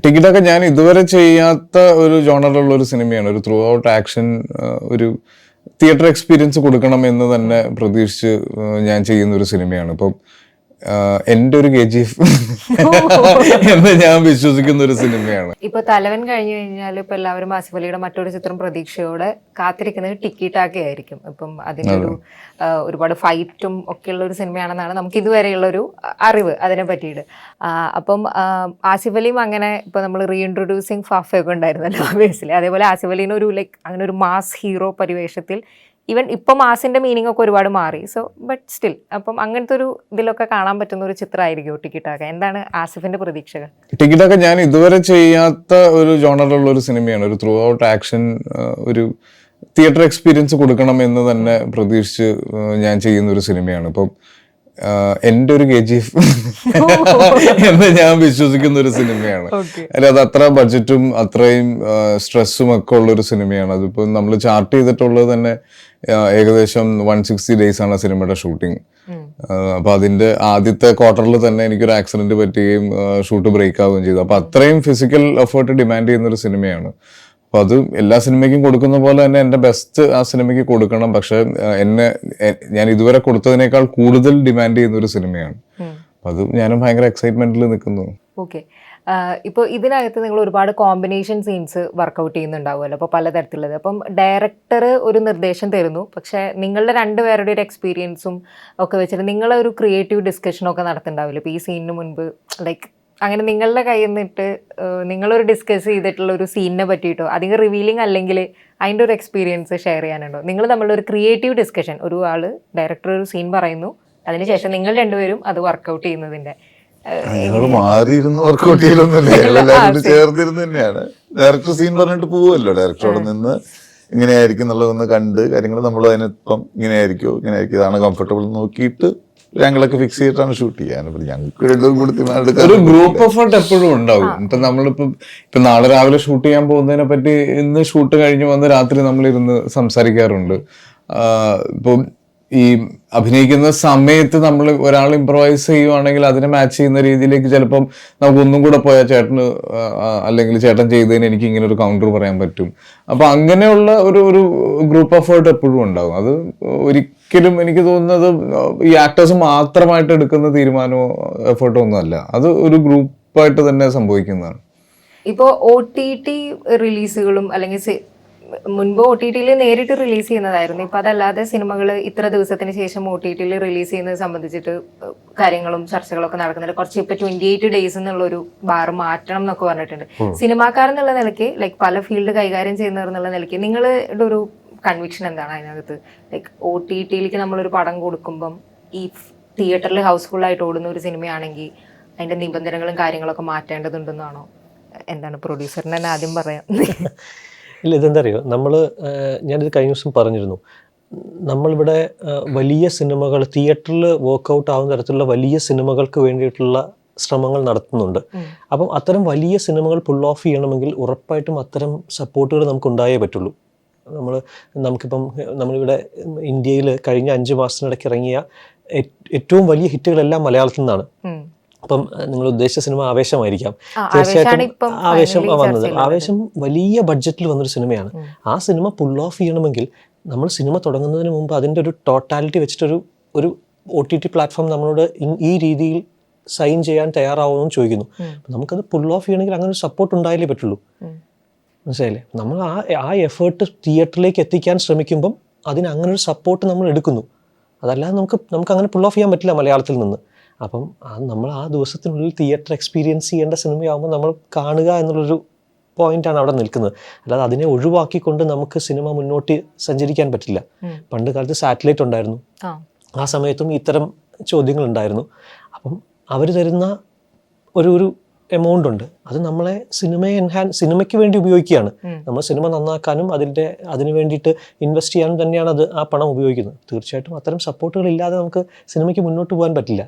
ടിക്കറ്റൊക്കെ ഞാൻ ഇതുവരെ ചെയ്യാത്ത ഒരു ജോണറിലുള്ള ഒരു സിനിമയാണ്. ഒരു ത്രൂ ഔട്ട് ആക്ഷൻ, ഒരു തിയേറ്റർ എക്സ്പീരിയൻസ് കൊടുക്കണം എന്ന് തന്നെ പ്രതീക്ഷിച്ച് ഞാൻ ചെയ്യുന്ന ഒരു സിനിമയാണ്. ഇപ്പം എൻ്റെ ഒരു KGF എന്ന് ഞാൻ വിശ്വസിക്കുന്ന ഒരു സിനിമയാണ്. ഇപ്പൊ തലവൻ കഴിഞ്ഞു കഴിഞ്ഞാൽ ഇപ്പൊ എല്ലാവരും ആസിഫ് അലിയുടെ മറ്റൊരു ചിത്രം പ്രതീക്ഷയോടെ കാത്തിരിക്കുന്നത് ടിക്കി ടാക്കി ആയിരിക്കും. ഇപ്പം അതിൻ്റെ ഒരുപാട് ഫൈറ്റും ഒക്കെയുള്ള ഒരു സിനിമയാണെന്നാണ് നമുക്ക് ഇതുവരെയുള്ള ഒരു അറിവ് അതിനെ പറ്റിയിട്ട്. അപ്പം ആസിഫ് അലിയും അങ്ങനെ ഇപ്പൊ നമ്മൾ റീഇൻട്രൊഡ്യൂസിങ് ഫാഫയൊക്കെ ഉണ്ടായിരുന്നല്ലോ ബേസിൽ, അതേപോലെ ആസിഫ് അലീനെ ഒരു അങ്ങനെ ഒരു മാസ് ഹീറോ പരിവേഷത്തിൽ, ഈവൻ ഇപ്പം മാസിന്റെ മീനിങ് ഒക്കെ ഒരുപാട് മാറി. സോ ബട്ട് സ്റ്റിൽ അപ്പം അങ്ങനത്തെ ഒരു ഇതിലൊക്കെ കാണാൻ പറ്റുന്ന ഒരു ചിത്രമായിരിക്കും ടിക്കറ്റൊക്കെ. എന്താണ് ആസിഫിന്റെ പ്രതീക്ഷകൾ? ടിക്കറ്റൊക്കെ ഞാൻ ഇതുവരെ ചെയ്യാത്ത ഒരു ജോണറിലുള്ള ഒരു സിനിമയാണ്. ഒരു ത്രൂ ഔട്ട് ആക്ഷൻ, ഒരു തിയേറ്റർ എക്സ്പീരിയൻസ് കൊടുക്കണം എന്ന് തന്നെ പ്രതീക്ഷിച്ച് ഞാൻ ചെയ്യുന്ന ഒരു സിനിമയാണ്. ഇപ്പം എൻ്റെ ഒരു KGF എന്ന് ഞാൻ വിശ്വസിക്കുന്ന ഒരു സിനിമയാണ്. അത് അത്ര ബഡ്ജറ്റും അത്രയും സ്ട്രെസ്സും ഒക്കെ ഉള്ളൊരു സിനിമയാണ്. അതിപ്പോൾ നമ്മൾ ചാർട്ട് ചെയ്തിട്ടുള്ളത് തന്നെ ഏകദേശം 160 days ആണ് സിനിമയുടെ ഷൂട്ടിങ്. അപ്പൊ അതിന്റെ ആദ്യത്തെ ക്വാർട്ടറിൽ തന്നെ എനിക്കൊരു ആക്സിഡന്റ് പറ്റുകയും ഷൂട്ട് ബ്രേക്ക് ആവുകയും ചെയ്തു. അപ്പൊ അത്രയും ഫിസിക്കൽ എഫേർട്ട് ഡിമാൻഡ് ചെയ്യുന്ന ഒരു സിനിമയാണ്. അപ്പൊ അത് എല്ലാ സിനിമയ്ക്കും കൊടുക്കുന്ന പോലെ തന്നെ എൻ്റെ ബെസ്റ്റ് ആ സിനിമയ്ക്ക് കൊടുക്കണം. പക്ഷെ ഞാൻ ഇതുവരെ കൊടുത്തതിനേക്കാൾ കൂടുതൽ ഡിമാൻഡ് ചെയ്യുന്ന ഒരു സിനിമയാണ്. അപ്പൊ അത് ഞാനും ഭയങ്കര എക്സൈറ്റ്മെന്റിൽ നിൽക്കുന്നു. ഓക്കെ, ഇപ്പോൾ ഇതിനകത്ത് നിങ്ങൾ ഒരുപാട് കോമ്പിനേഷൻ സീൻസ് വർക്കൗട്ട് ചെയ്യുന്നുണ്ടാവുമല്ലോ, അപ്പോൾ പലതരത്തിലുള്ളത്. അപ്പം ഡയറക്ടർ ഒരു നിർദ്ദേശം തരുന്നു, പക്ഷേ നിങ്ങളുടെ രണ്ടുപേരുടെ ഒരു എക്സ്പീരിയൻസും ഒക്കെ വെച്ചിട്ട് നിങ്ങളൊരു ക്രിയേറ്റീവ് ഡിസ്കഷനൊക്കെ നടത്തുന്നുണ്ടാവില്ല ഇപ്പോൾ ഈ സീനിന് മുൻപ്. ലൈക്ക് അങ്ങനെ നിങ്ങളുടെ കയ്യിൽ നിന്നിട്ട് നിങ്ങളൊരു ഡിസ്കസ് ചെയ്തിട്ടുള്ള ഒരു സീനിനെ പറ്റിയിട്ടോ അധികം റിവീലിംഗ് അല്ലെങ്കിൽ അതിൻ്റെ ഒരു എക്സ്പീരിയൻസ് ഷെയർ ചെയ്യാനുണ്ടോ? നിങ്ങൾ തമ്മിലുള്ള ഒരു ക്രിയേറ്റീവ് ഡിസ്കഷൻ, ഒരു ആള് ഡയറക്ടർ ഒരു സീൻ പറയുന്നു, അതിനുശേഷം നിങ്ങൾ രണ്ടുപേരും അത് വർക്കൗട്ട് ചെയ്യുന്നതിൻ്റെ മാറിയിരുന്ന് വർക്കൗട്ട് ചെയ്യലൊന്നുമില്ല, എല്ലാവരും ചേർന്നിരുന്ന് തന്നെയാണ്. ഡയറക്ടർ സീൻ പറഞ്ഞിട്ട് പോവുമല്ലോ, ഡയറക്ടറോടെ നിന്ന് ഇങ്ങനെയായിരിക്കും എന്നുള്ളതൊന്ന് കണ്ട് കാര്യങ്ങൾ നമ്മൾ അതിനിപ്പം ഇങ്ങനെയായിരിക്കും ഇതാണ് കംഫർട്ടബിൾ നോക്കിയിട്ട് ഞങ്ങളൊക്കെ ഫിക്സ് ചെയ്തിട്ടാണ് ഷൂട്ട് ചെയ്യാൻ. ഞങ്ങൾക്ക് ഒരു ഗ്രൂപ്പ് എഫേർട്ട് എപ്പോഴും ഉണ്ടാവും. ഇപ്പൊ നമ്മളിപ്പോ നാളെ രാവിലെ ഷൂട്ട് ചെയ്യാൻ പോകുന്നതിനെ പറ്റി ഇന്ന് ഷൂട്ട് കഴിഞ്ഞ് വന്ന് രാത്രി നമ്മളിരുന്ന് സംസാരിക്കാറുണ്ട്. ഇപ്പം ഈ അഭിനയിക്കുന്ന സമയത്ത് നമ്മൾ ഒരാൾ ഇംപ്രവൈസ് ചെയ്യുവാണെങ്കിൽ അതിനെ മാച്ച് ചെയ്യുന്ന രീതിയിലേക്ക് ചിലപ്പം നമുക്ക് ഒന്നും കൂടെ പോയാൽ ചേട്ടന് അല്ലെങ്കിൽ ചേട്ടൻ ചെയ്തതിന് എനിക്ക് ഇങ്ങനെ ഒരു കൗണ്ടർ പറയാൻ പറ്റും. അപ്പൊ അങ്ങനെയുള്ള ഒരു ഗ്രൂപ്പ് എഫേർട്ട് എപ്പോഴും ഉണ്ടാകും. അത് ഒരിക്കലും എനിക്ക് തോന്നുന്നത് ഈ ആക്ടേഴ്സ് മാത്രമായിട്ട് എടുക്കുന്ന തീരുമാനമോ എഫേർട്ടോ ഒന്നും അല്ല, അത് ഒരു ഗ്രൂപ്പായിട്ട് തന്നെ സംഭവിക്കുന്നതാണ്. ഇപ്പോൾ OTT റിലീസുകളും അല്ലെങ്കിൽ മുൻപ് OTT നേരിട്ട് റിലീസ് ചെയ്യുന്നതായിരുന്നു. ഇപ്പം അതല്ലാതെ സിനിമകൾ ഇത്ര ദിവസത്തിന് ശേഷം OTT റിലീസ് ചെയ്യുന്നത് സംബന്ധിച്ചിട്ട് കാര്യങ്ങളും ചർച്ചകളൊക്കെ നടക്കുന്നുണ്ട്. കുറച്ച് ഇപ്പം 28 days എന്നുള്ളൊരു ബാർ മാറ്റണം എന്നൊക്കെ പറഞ്ഞിട്ടുണ്ട്. സിനിമാക്കാരെന്നുള്ള നിലയ്ക്ക് ലൈക്ക് പല ഫീൽഡ് കൈകാര്യം ചെയ്യുന്നവർ എന്നുള്ള നിലയ്ക്ക് നിങ്ങളുടെ ഒരു കൺവിക്ഷൻ എന്താണ് അതിനകത്ത്? ലൈക്ക് OTT നമ്മളൊരു പടം കൊടുക്കുമ്പം ഈ തിയേറ്ററിൽ ഹൗസ്ഫുള്ളായിട്ട് ഓടുന്ന ഒരു സിനിമയാണെങ്കിൽ അതിൻ്റെ നിബന്ധനകളും കാര്യങ്ങളൊക്കെ മാറ്റേണ്ടതുണ്ടെന്നാണോ? എന്താണ് പ്രൊഡ്യൂസറിന് തന്നെ ആദ്യം പറയാം. ഇല്ല, ഇതെന്താ അറിയോ, ഞാനിത് കഴിഞ്ഞ ദിവസം പറഞ്ഞിരുന്നു, നമ്മളിവിടെ വലിയ സിനിമകൾ തിയേറ്ററിൽ വർക്കൗട്ട് ആവുന്ന തരത്തിലുള്ള വലിയ സിനിമകൾക്ക് വേണ്ടിയിട്ടുള്ള ശ്രമങ്ങൾ നടത്തുന്നുണ്ട്. അപ്പം അത്തരം വലിയ സിനിമകൾ പുൾ ഓഫ് ചെയ്യണമെങ്കിൽ ഉറപ്പായിട്ടും അത്തരം സപ്പോർട്ടുകൾ നമുക്ക് ഉണ്ടായേ പറ്റുള്ളൂ. നമുക്കിപ്പം നമ്മളിവിടെ ഇന്ത്യയിൽ കഴിഞ്ഞ 5 മാസത്തിനിടയ്ക്ക് ഇറങ്ങിയ ഏറ്റവും വലിയ ഹിറ്റുകളെല്ലാം മലയാളത്തിൽ നിന്നാണ്. അപ്പം നിങ്ങൾ ഉദ്ദേശിച്ച സിനിമ ആവേശമായിരിക്കാം, തീർച്ചയായിട്ടും ആവേശം വന്നത്. ആവേശം വലിയ ബഡ്ജറ്റിൽ വന്നൊരു സിനിമയാണ്. ആ സിനിമ പുൾ ഓഫ് ചെയ്യണമെങ്കിൽ നമ്മൾ സിനിമ തുടങ്ങുന്നതിന് മുമ്പ് അതിൻ്റെ ഒരു ടോട്ടാലിറ്റി വെച്ചിട്ടൊരു OTT പ്ലാറ്റ്ഫോം നമ്മളോട് ഈ രീതിയിൽ സൈൻ ചെയ്യാൻ തയ്യാറാവുമെന്ന് ചോദിക്കുന്നു. നമുക്കത് പുൾ ഓഫ് ചെയ്യണമെങ്കിൽ അങ്ങനെ ഒരു സപ്പോർട്ട് ഉണ്ടായാലേ പറ്റുള്ളൂ. മനസ്സിലായില്ലേ? നമ്മൾ ആ എഫേർട്ട് തിയേറ്ററിലേക്ക് എത്തിക്കാൻ ശ്രമിക്കുമ്പം അതിന് അങ്ങനെ ഒരു സപ്പോർട്ട് നമ്മൾ എടുക്കുന്നു. അതല്ലാതെ നമുക്ക് അങ്ങനെ പുൾ ഓഫ് ചെയ്യാൻ പറ്റില്ല മലയാളത്തിൽ നിന്ന്. അപ്പം നമ്മൾ ആ ദിവസത്തിനുള്ളിൽ തിയേറ്റർ എക്സ്പീരിയൻസ് ചെയ്യേണ്ട സിനിമയാകുമ്പോൾ നമ്മൾ കാണുക എന്നുള്ളൊരു പോയിന്റാണ് അവിടെ നിൽക്കുന്നത്. അല്ലാതെ അതിനെ ഒഴിവാക്കിക്കൊണ്ട് നമുക്ക് സിനിമ മുന്നോട്ട് സഞ്ചരിക്കാൻ പറ്റില്ല. പണ്ട് കാലത്ത് സാറ്റലൈറ്റ് ഉണ്ടായിരുന്നു, ആ സമയത്തും ഇത്തരം ചോദ്യങ്ങൾ ഉണ്ടായിരുന്നു. അപ്പം അവർ തരുന്ന ഒരു എമൗണ്ട് ഉണ്ട്, അത് നമ്മളെ സിനിമയ്ക്ക് വേണ്ടി ഉപയോഗിക്കുകയാണ്. നമ്മൾ സിനിമ നന്നാക്കാനും അതിന് വേണ്ടിയിട്ട് ഇൻവെസ്റ്റ് ചെയ്യാനും തന്നെയാണ് ആ പണം ഉപയോഗിക്കുന്നത്. തീർച്ചയായിട്ടും അത്തരം സപ്പോർട്ടുകൾ ഇല്ലാതെ നമുക്ക് സിനിമയ്ക്ക് മുന്നോട്ട് പോകാൻ പറ്റില്ല.